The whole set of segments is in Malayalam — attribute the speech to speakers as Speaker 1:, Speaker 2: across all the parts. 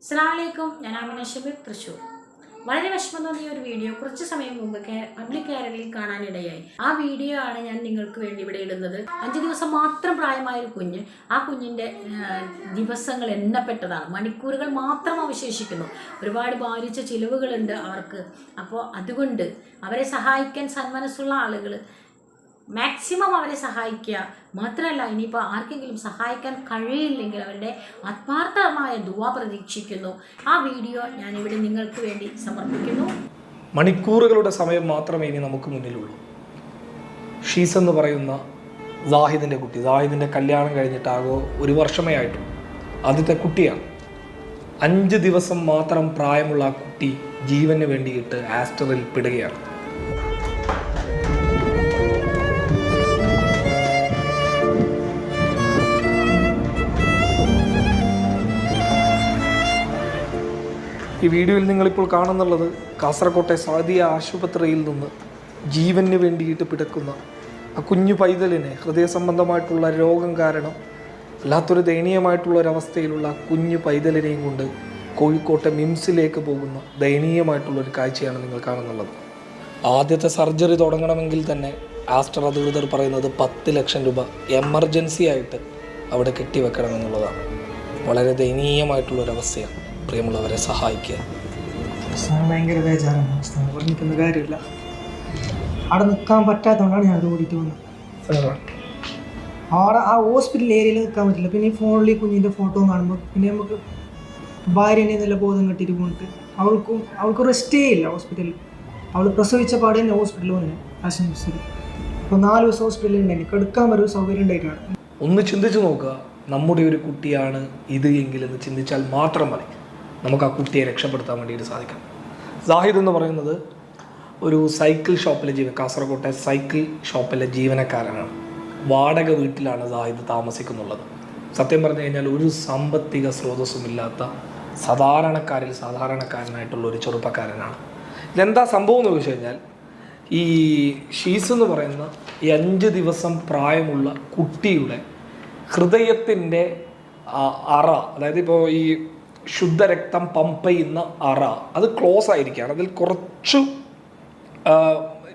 Speaker 1: അസ്സലാമലൈക്കും. ഞാൻ ആമിന ഷബീർ, തൃശ്ശൂർ. വളരെ വിഷമം തോന്നിയ ഒരു വീഡിയോ കുറച്ച് സമയം മുമ്പ് പബ്ലിക് കേരളയിൽ കാണാനിടയായി. ആ വീഡിയോ ആണ് ഞാൻ നിങ്ങൾക്ക് വേണ്ടി ഇവിടെ ഇടുന്നത്. 5 ദിവസം മാത്രം പ്രായമായ ഒരു കുഞ്ഞ്, ആ കുഞ്ഞിൻ്റെ ദിവസങ്ങൾ എണ്ണപ്പെട്ടതാണ്, മണിക്കൂറുകൾ മാത്രം അവശേഷിക്കുന്നു. ഒരുപാട് ഭാരിച്ച ചിലവുകളുണ്ട് അവർക്ക്. അപ്പോൾ അതുകൊണ്ട് അവരെ സഹായിക്കാൻ സന്മനസ്സുള്ള ആളുകൾ മാക്സിമം അവരെ സഹായിക്കുക. മാത്രമല്ല, ഇനിയിപ്പോൾ ആർക്കെങ്കിലും സഹായിക്കാൻ കഴിയില്ലെങ്കിൽ അവരുടെ ആത്മാർത്ഥമായ ദുആ പ്രതീക്ഷിക്കുന്നു. ആ വീഡിയോ ഞാനിവിടെ നിങ്ങൾക്ക് വേണ്ടി സമർപ്പിക്കുന്നു.
Speaker 2: മണിക്കൂറുകളുടെ സമയം മാത്രമേ ഇനി നമുക്ക് മുന്നിലുള്ളൂ. ഷീസ് എന്ന് പറയുന്ന സാഹിദിൻ്റെ കുട്ടി, സാഹിദിൻ്റെ കല്യാണം കഴിഞ്ഞിട്ടാകോ 1 വർഷമേ ആയിട്ടുള്ളൂ. ആദ്യത്തെ കുട്ടിയാണ്. 5 ദിവസം മാത്രം പ്രായമുള്ള ആ കുട്ടി ജീവന് വേണ്ടിയിട്ട് ആസ്റ്ററിൽ പെടുകയാണ്. ഈ വീഡിയോയിൽ നിങ്ങളിപ്പോൾ കാണുന്നുള്ളത് കാസർകോട്ടെ സാദിയ ആശുപത്രിയിൽ നിന്ന് ജീവന് വേണ്ടിയിട്ട് പിടക്കുന്ന ആ കുഞ്ഞു പൈതലിനെ, ഹൃദയ സംബന്ധമായിട്ടുള്ള രോഗം കാരണം വല്ലാത്തൊരു ദയനീയമായിട്ടുള്ളൊരവസ്ഥയിലുള്ള ആ കുഞ്ഞു പൈതലിനെയും കൊണ്ട് കോഴിക്കോട്ടെ മിംസിലേക്ക് പോകുന്ന ദയനീയമായിട്ടുള്ളൊരു കാഴ്ചയാണ് നിങ്ങൾ കാണുന്നുള്ളത്. ആദ്യത്തെ സർജറി തുടങ്ങണമെങ്കിൽ തന്നെ ആസ്റ്റർ അധികൃതർ പറയുന്നത് 10 ലക്ഷം രൂപ എമർജൻസി ആയിട്ട് അവിടെ കെട്ടിവെക്കണമെന്നുള്ളതാണ്. വളരെ ദയനീയമായിട്ടുള്ളൊരവസ്ഥയാണ്. പ്രിയമുള്ളവരെ സഹായിക്കുക.
Speaker 3: ഭയങ്കര ബേജാറാണ്. പറഞ്ഞിട്ടൊന്നും കാര്യമില്ല. അവിടെ നിൽക്കാൻ പറ്റാത്തതുകൊണ്ടാണ് ഞാൻ ഓടിയിട്ട് വന്നത്. അവിടെ ആ ഹോസ്പിറ്റൽ ഏരിയയിൽ നിൽക്കാൻ പറ്റില്ല. പിന്നെ ഈ ഫോണിൽ കുഞ്ഞിൻ്റെ ഫോട്ടോ കാണുമ്പോൾ പിന്നെ നമുക്ക് ഭാര്യനെ നല്ല ബോധം കെട്ടിയിട്ട് പോയിട്ട് അവൾക്ക് റെസ്റ്റേ ഇല്ല ഹോസ്പിറ്റലിൽ. അവൾ പ്രസവിച്ച പാടെ തന്നെ ഹോസ്പിറ്റലിൽ വന്നെ ആശുപത്രി. അപ്പോൾ 4 ദിവസം ഹോസ്പിറ്റലിൽ ഉണ്ടായി. കെടുക്കാൻ ഒരു സൗകര്യം ഉണ്ടായിട്ടാണ്.
Speaker 2: ഒന്ന് ചിന്തിച്ചു നോക്കുക, നമ്മുടെ ഒരു കുട്ടിയാണ് ഇത് എങ്കിലെന്ന് ചിന്തിച്ചാൽ മാത്രം മതി നമുക്ക് ആ കുട്ടിയെ രക്ഷപ്പെടുത്താൻ വേണ്ടിയിട്ട് സാധിക്കാം. സാഹിദ് എന്ന് പറയുന്നത് ഒരു സൈക്കിൾ ഷോപ്പിലെ കാസർകോട്ടെ സൈക്കിൾ ഷോപ്പിലെ ജീവനക്കാരനാണ്. വാടക വീട്ടിലാണ് സാഹിദ് താമസിക്കുന്നുള്ളത്. സത്യം പറഞ്ഞു കഴിഞ്ഞാൽ ഒരു സാമ്പത്തിക സ്രോതസ്സുമില്ലാത്ത സാധാരണക്കാരനായിട്ടുള്ള ഒരു ചെറുപ്പക്കാരനാണ്. ഇതെന്താ സംഭവം എന്ന് ചോദിച്ചു കഴിഞ്ഞാൽ, ഈ ഷീസ് എന്ന് പറയുന്ന ഈ 5 ദിവസം പ്രായമുള്ള കുട്ടിയുടെ ഹൃദയത്തിൻ്റെ അറ, അതായത് ഇപ്പോൾ ഈ ശുദ്ധരക്തം പമ്പ് ചെയ്യുന്ന അറ, അത് ക്ലോസ് ആയിരിക്കുകയാണ്. അതിൽ കുറച്ചു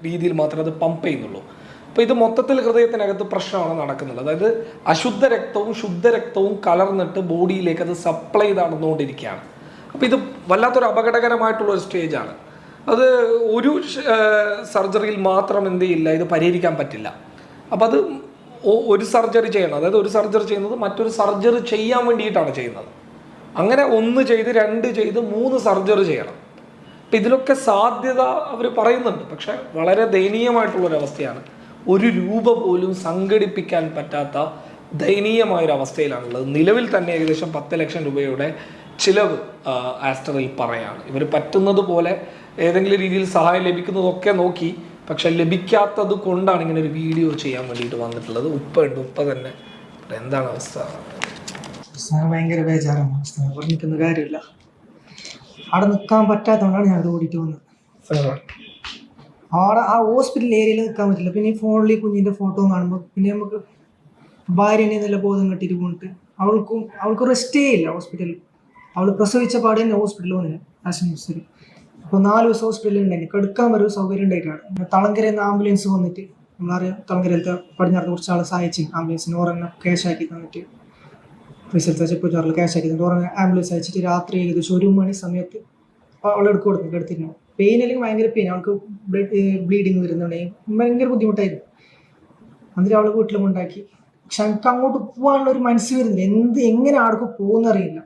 Speaker 2: രീതിയിൽ മാത്രമേ അത് പമ്പ് ചെയ്യുന്നുള്ളൂ. അപ്പോൾ ഇത് മൊത്തത്തിൽ ഹൃദയത്തിനകത്ത് പ്രശ്നമാണ് നടക്കുന്നത്. അതായത് അശുദ്ധ രക്തവും ശുദ്ധരക്തവും കലർന്നിട്ട് ബോഡിയിലേക്ക് അത് സപ്ലൈ നടന്നുകൊണ്ടിരിക്കുകയാണ്. അപ്പോൾ ഇത് വല്ലാത്തൊരു അപകടകരമായിട്ടുള്ളൊരു സ്റ്റേജാണ്. അത് ഒരു സർജറിയിൽ മാത്രം എന്ത് ചെയ്യില്ല, ഇത് പരിഹരിക്കാൻ പറ്റില്ല. അപ്പോൾ അത് ഒരു സർജറി ചെയ്യണം. അതായത് ഒരു സർജറി ചെയ്യുന്നത് മറ്റൊരു സർജറി ചെയ്യാൻ വേണ്ടിയിട്ടാണ് ചെയ്യുന്നത്. അങ്ങനെ 1 ചെയ്ത് 2 ചെയ്ത് 3 സർജറി ചെയ്യണം. അപ്പം ഇതിലൊക്കെ സാധ്യത അവർ പറയുന്നുണ്ട്. പക്ഷെ വളരെ ദയനീയമായിട്ടുള്ളൊരവസ്ഥയാണ്. 1 രൂപ പോലും സംഘടിപ്പിക്കാൻ പറ്റാത്ത ദയനീയമായൊരവസ്ഥയിലാണുള്ളത്. നിലവിൽ തന്നെ ഏകദേശം 10 ലക്ഷം രൂപയുടെ ചിലവ് ആസ്റ്ററിൽ പറയാണ്. ഇവർ പറ്റുന്നത് പോലെ ഏതെങ്കിലും രീതിയിൽ സഹായം ലഭിക്കുന്നതൊക്കെ നോക്കി, പക്ഷെ ലഭിക്കാത്തത് കൊണ്ടാണ് ഇങ്ങനെ ഒരു വീഡിയോ ചെയ്യാൻ വേണ്ടിയിട്ട് വന്നിട്ടുള്ളത്. ഉപ്പ തന്നെ എന്താണ് അവസ്ഥ?
Speaker 3: ഭയങ്കര ബേജാറാണ്. പറഞ്ഞിട്ടൊന്നും കാര്യമില്ല. അവിടെ നിൽക്കാൻ പറ്റാത്തതുകൊണ്ടാണ് ഞാൻ ഓടിയിട്ട് വന്നത്. അവിടെ ആ ഹോസ്പിറ്റൽ ഏരിയയിൽ നിൽക്കാൻ പറ്റില്ല. പിന്നെ ഈ ഫോണിൽ കുഞ്ഞിൻ്റെ ഫോട്ടോ കാണുമ്പോൾ പിന്നെ നമുക്ക് ഭാര്യനെ നല്ല ബോധം കെട്ടിയിട്ട് പോയിട്ട് അവൾക്ക് റെസ്റ്റേ ഇല്ല ഹോസ്പിറ്റലിൽ. അവൾ പ്രസവിച്ച പാടെ തന്നെ ഹോസ്പിറ്റലിൽ വന്നെ ആശുപത്രി. അപ്പോൾ 4 ദിവസം ഹോസ്പിറ്റലിൽ ഉണ്ടായി. കെടുക്കാൻ ഒരു സൗകര്യം ഉണ്ടായിട്ടാണ്. തളങ്കരയിൽ നിന്ന് ആംബുലൻസ് വന്നിട്ട്, നമ്മളറിയാം തളങ്കരയിലത്തെ പടിഞ്ഞാറ് കുറച്ച് ആൾ സഹായിച്ച് ആംബുലൻസിന് ഓരെണ്ണം ക്യാഷ് ആക്കി തന്നിട്ട്, റിസൾട്ട് ചെപ്പൂച്ചാറിൽ ക്യാഷ് ആക്കി തന്നിട്ട് ഓരോ ആംബുലൻസ് അയച്ചിട്ട് രാത്രി ഏകദേശം 1 മണി സമയത്ത് അവൾ എടുത്തിരുന്നു. പെയിൻ അല്ലെങ്കിൽ ഭയങ്കര പെയിൻ, അവൾക്ക് ബ്ലീഡിങ് വരുന്നുണ്ടെങ്കിൽ ഭയങ്കര ബുദ്ധിമുട്ടായിരുന്നു. എന്നിട്ട് അവൾ വീട്ടിലും ഉണ്ടാക്കി. പക്ഷെ എനിക്ക് അങ്ങോട്ട് പോകാനുള്ള ഒരു മനസ്സ് വരുന്നില്ല. എങ്ങനെ ആൾക്ക് പോകുന്നറിയില്ല.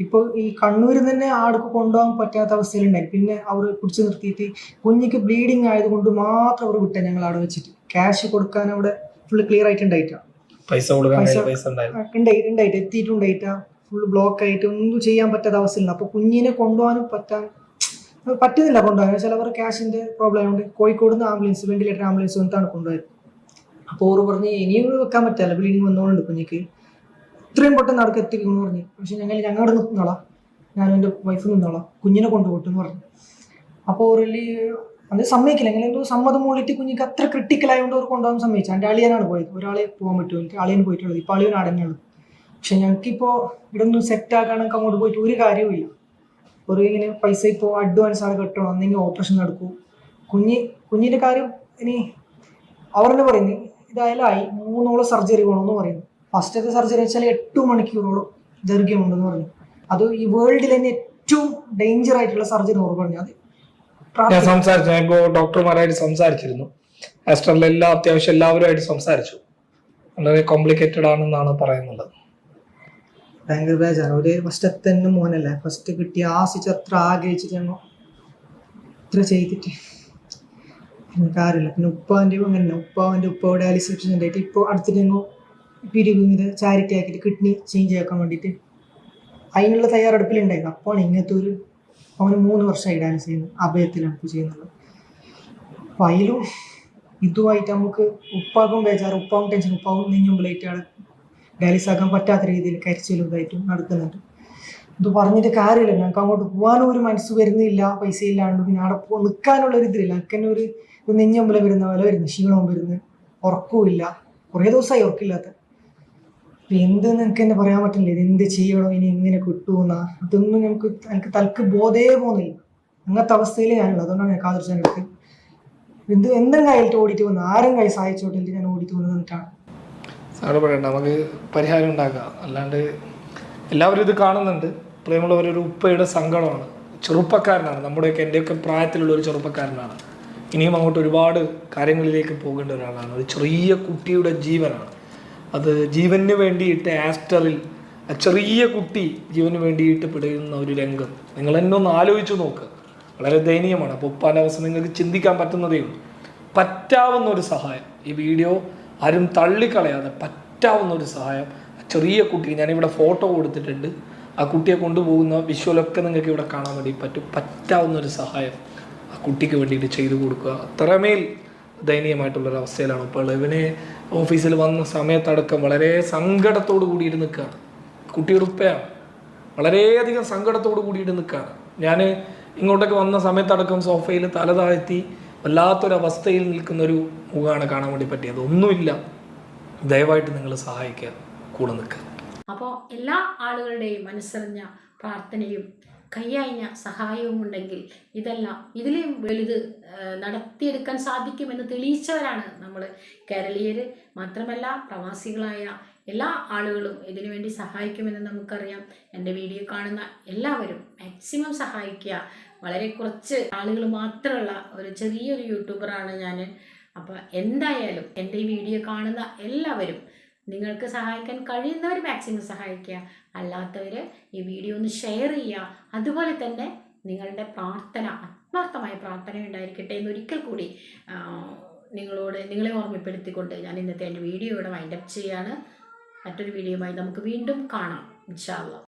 Speaker 3: ഇപ്പോൾ ഈ കണ്ണൂരിൽ തന്നെ ആൾക്ക് കൊണ്ടുപോകാൻ പറ്റാത്ത അവസ്ഥയിലുണ്ടായി. പിന്നെ അവർ പിടിച്ചു നിർത്തിയിട്ട് കുഞ്ഞിക്ക് ബ്ലീഡിങ് ആയതുകൊണ്ട് മാത്രം അവർ വിട്ടേ. ഞങ്ങൾ അവിടെ വെച്ചിട്ട് ക്യാഷ് കൊടുക്കാൻ അവിടെ ഫുള്ള് ക്ലിയർ ആയിട്ടുണ്ടായിട്ടാണ്.
Speaker 2: പൈസ
Speaker 3: ഉണ്ടായിട്ട് എത്തിയിട്ടുണ്ടായിട്ടാ ഫുള്ള് ബ്ലോക്ക് ആയിട്ട് ഒന്നും ചെയ്യാൻ പറ്റാത്ത അവസ്ഥയില്ല. അപ്പോൾ കുഞ്ഞിനെ കൊണ്ടുപോകാനും പറ്റുന്നില്ല കൊണ്ടുപോകാൻ. ചിലവർ ക്യാഷിന്റെ പ്രോബ്ലം ഉണ്ട്. കോഴിക്കോട് നിന്ന് ആംബുലൻസ്, വെന്റിലേറ്റർ ആംബുലൻസ് വന്നിട്ടാണ് കൊണ്ടുപോയത്. അപ്പോൾ ഓർ പറഞ്ഞ് ഇനിയും വെക്കാൻ പറ്റില്ല, ബ്ലീഡിങ് വന്നോളുണ്ട് കുഞ്ഞിക്ക്, ഇത്രയും പെട്ടെന്ന് നടക്ക് എത്തിക്കുന്നു പറഞ്ഞു. പക്ഷെ ഞങ്ങളുടെ നിന്നോളാം, ഞാനും എൻ്റെ വൈഫ് നിന്നോളാം, കുഞ്ഞിനെ കൊണ്ടുപോട്ടെന്ന് പറഞ്ഞു. അപ്പോൾ ഓരല്ലേ അത് സമ്മതിക്കില്ല. എങ്ങനെ എന്തോ സമ്മതം മൂളിയിട്ട് കുഞ്ഞിക്ക് അത്ര ക്രിട്ടിക്കൽ ആയതുകൊണ്ട് അവർ കൊണ്ടുപോകാൻ സമ്മതിച്ചു. എൻ്റെ അളിയനാണ് പോയത്. ഒരാളെ പോകാൻ പറ്റുമോ, എനിക്ക് അളിയൻ പോയിട്ടുള്ളത്. ഇപ്പോൾ അളിയൻ അടങ്ങുള്ളത്. പക്ഷെ ഞങ്ങൾക്കിപ്പോൾ ഇവിടെ ഒന്നും സെറ്റ് ആക്കാനൊക്കെ അങ്ങോട്ട് പോയിട്ട് ഒരു കാര്യവുമില്ല. ഒരു ഇങ്ങനെ പൈസ ഇപ്പോൾ അഡ്വാൻസ് ആണ് കെട്ടണം, എന്തെങ്കിലും ഓപ്പറേഷൻ നടക്കൂ. കുഞ്ഞിൻ്റെ കാര്യം ഇനി അവർ തന്നെ പറയുന്നത് ഇതായാലായി 3 സർജറി വേണമെന്ന് പറയുന്നു. ഫസ്റ്റത്തെ സർജറി വെച്ചാൽ 8 മണിക്കൂറോളം ദൈർഘ്യമുണ്ടെന്ന് പറഞ്ഞു. അത് ഈ വേൾഡിൽ തന്നെ ഏറ്റവും ഡേഞ്ചർ ആയിട്ടുള്ള സർജറി എന്ന് പറഞ്ഞു. അത്
Speaker 2: ഞാൻ സംസാരിച്ചു, ഞാൻ ഇപ്പോൾ ഡോക്ടർമാരായിട്ട് സംസാരിച്ചിരുന്നു. ആസ്റ്ററിൽ അത്യാവശ്യം എല്ലാവരുമായിട്ട് സംസാരിച്ചു. വളരെ കോംപ്ലിക്കേറ്റഡ് ആണെന്നാണ് പറയുന്നത്.
Speaker 3: ഭയങ്കര ബേജാണ്. ഒരു ഫസ്റ്റത്തെ തന്നെ മോനല്ലേ, ഫസ്റ്റ് കിട്ടി ആശിച്ച് അത്ര ആഗ്രഹിച്ചിട്ട് ഞങ്ങൾ ഇത്ര ചെയ്തിട്ട് കാര്യമില്ല. പിന്നെ ഉപ്പാൻ്റെ അങ്ങനെ ഉപ്പ ഡയാലിസിസ് ഉണ്ടായിട്ട് ഇപ്പോൾ അടുത്തിട്ട് ഞങ്ങൾ പിരിവ് ചാരിറ്റി ആക്കിയിട്ട് കിഡ്നി ചേഞ്ച് ആക്കാൻ വേണ്ടിയിട്ട് അതിനുള്ള തയ്യാറെടുപ്പിലുണ്ടായിരുന്നു. അപ്പോൾ ഇങ്ങനത്തെ അവന് 3 വർഷമായി ഡയാലിസിസ് ചെയ്യുന്നത്, അഭയത്തിലാണ് ഇപ്പോൾ ചെയ്യുന്നത്. അപ്പം അതിലും ഇതുമായിട്ട് നമുക്ക് ഉപ്പാക്കും ബേജാറ്, ഉപ്പാവും ടെൻഷൻ, ഉപ്പാവും നെഞ്ഞുമ്പിലായിട്ടാണ് ഡയാലിസിസ് ആക്കാൻ പറ്റാത്ത രീതിയിൽ കരിച്ചിലും ഇതായിട്ടും നടക്കുന്നുണ്ട്. ഇത് പറഞ്ഞിട്ട് കാര്യമില്ല. ഞങ്ങൾക്ക് അങ്ങോട്ട് പോകാനും ഒരു മനസ്സ് വരുന്നില്ല, പൈസ ഇല്ലാണ്ട്. പിന്നെ അവിടെ നിൽക്കാനുള്ളൊരു ഇതില്ല. എനിക്ക് തന്നെ ഒരു നെഞ്ഞുമ്പില വരുന്ന പോലെ വരുന്നു, ക്ഷീണവും വരുന്നു, ഉറക്കവുമില്ല. കുറേ ദിവസമായി ഉറക്കില്ലാത്ത. എന്തെന്ന് എനിക്ക് തന്നെ പറയാൻ പറ്റില്ല. ഇത് എന്ത് ചെയ്യണോ, ഇനി എങ്ങനെ കിട്ടുമെന്ന അതൊന്നും എനിക്ക് തലക്ക് ബോധേ പോകുന്നില്ല. അങ്ങനത്തെ അവസ്ഥയിൽ ഞാനുള്ളത്. അതുകൊണ്ടാണ് ഞാൻ കാതിർച്ചാൻ എടുത്ത് എന്തെങ്കിലും കയ്യിലിട്ട് ഓടിയിട്ട് വന്നു, ആരും കൈ സഹായിച്ചോട്ടിട്ട് ഞാൻ ഓടിയിട്ട് വന്നു എന്നിട്ടാണ്.
Speaker 2: സാറ് പറയണ്ട, നമുക്ക് പരിഹാരം ഉണ്ടാക്കാം. അല്ലാണ്ട് എല്ലാവരും ഇത് കാണുന്നുണ്ട്. പ്രിയമുള്ളവരൊരു ഉപ്പയുടെ സങ്കടമാണ്. ചെറുപ്പക്കാരനാണ്, നമ്മുടെയൊക്കെ എൻ്റെയൊക്കെ പ്രായത്തിലുള്ള ഒരു ചെറുപ്പക്കാരനാണ്. ഇനിയും അങ്ങോട്ട് ഒരുപാട് കാര്യങ്ങളിലേക്ക് പോകേണ്ട ഒരാളാണ്. ഒരു ചെറിയ കുട്ടിയുടെ ജീവനാണ്. അത് ജീവന് വേണ്ടിയിട്ട് ആസ്റ്ററിൽ ചെറിയ കുട്ടി ജീവന് വേണ്ടിയിട്ട് പിടയുന്ന ഒരു രംഗം നിങ്ങൾ എന്നെ ഒന്ന് ആലോചിച്ച് നോക്ക്. വളരെ ദയനീയമാണ്. അപ്പോൾ ഉപ്പാൻ്റെ അവസ്ഥ നിങ്ങൾക്ക് ചിന്തിക്കാൻ പറ്റുന്നതേ ഉള്ളൂ. പറ്റാവുന്ന ഒരു സഹായം, ഈ വീഡിയോ ആരും തള്ളിക്കളയാതെ പറ്റാവുന്ന ഒരു സഹായം, ചെറിയ കുട്ടി, ഞാനിവിടെ ഫോട്ടോ കൊടുത്തിട്ടുണ്ട്, ആ കുട്ടിയെ കൊണ്ടുപോകുന്ന വിഷ്വലൊക്കെ നിങ്ങൾക്ക് ഇവിടെ കാണാൻ വേണ്ടി പറ്റും. പറ്റാവുന്ന ഒരു സഹായം ആ കുട്ടിക്ക് വേണ്ടിയിട്ട് ചെയ്തു കൊടുക്കുക. അത്രമേൽ ദയനീയമായിട്ടുള്ളൊരവസ്ഥയിലാണ് ഇപ്പോൾ. ഇവന് ഓഫീസിൽ വന്ന സമയത്തടക്കം വളരെ സങ്കടത്തോടു കൂടിയിട്ട് നിൽക്കുകയാണ്. കുട്ടിയുടെ ഉപ്പയാണ്, വളരെയധികം സങ്കടത്തോടു കൂടിയിട്ട് നിൽക്കുകയാണ്. ഞാൻ ഇങ്ങോട്ടൊക്കെ വന്ന സമയത്തടക്കം സോഫയിൽ തല താഴ്ത്തി വല്ലാത്തൊരവസ്ഥയിൽ നിൽക്കുന്നൊരു മുഖമാണ് കാണാൻ വേണ്ടി പറ്റിയത്. ഒന്നുമില്ല, ദയവായിട്ട് നിങ്ങൾ സഹായിക്കുക, കൂടെ നിൽക്കുക.
Speaker 1: അപ്പോൾ എല്ലാ ആളുകളുടെയും മനസ്സറിഞ്ഞ പ്രാർത്ഥനയും കയ്യഴിഞ്ഞ സഹായവും ഉണ്ടെങ്കിൽ ഇതിലും വലുത് നടത്തിയെടുക്കാൻ സാധിക്കുമെന്ന് തെളിയിച്ചവരാണ് നമ്മൾ കേരളീയർ. മാത്രമല്ല പ്രവാസികളായ എല്ലാ ആളുകളും ഇതിനു വേണ്ടി സഹായിക്കുമെന്ന് നമുക്കറിയാം. എൻ്റെ വീഡിയോ കാണുന്ന എല്ലാവരും മാക്സിമം സഹായിക്കുക. വളരെ കുറച്ച് ആളുകൾ മാത്രമുള്ള ഒരു ചെറിയൊരു യൂട്യൂബറാണ് ഞാൻ. അപ്പോൾ എന്തായാലും എൻ്റെ ഈ വീഡിയോ കാണുന്ന എല്ലാവരും നിങ്ങൾക്ക് സഹായിക്കാൻ കഴിയുന്നവർ മാക്സിമം സഹായിക്കുക. അല്ലാത്തവർ ഈ വീഡിയോ ഒന്ന് ഷെയർ ചെയ്യുക. അതുപോലെ തന്നെ നിങ്ങളുടെ പ്രാർത്ഥന, ആത്മാർത്ഥമായ പ്രാർത്ഥന ഉണ്ടായിരിക്കട്ടെ എന്നൊരിക്കൽ കൂടി നിങ്ങളെ ഓർമ്മപ്പെടുത്തിക്കൊണ്ട് ഞാൻ ഇന്നത്തെ എൻ്റെ വീഡിയോ ഇവിടെ വൈൻഡപ്പ് ചെയ്യുകയാണ്. മറ്റൊരു വീഡിയോയുമായി നമുക്ക് വീണ്ടും കാണാം ഇൻഷാ അല്ലാഹ്.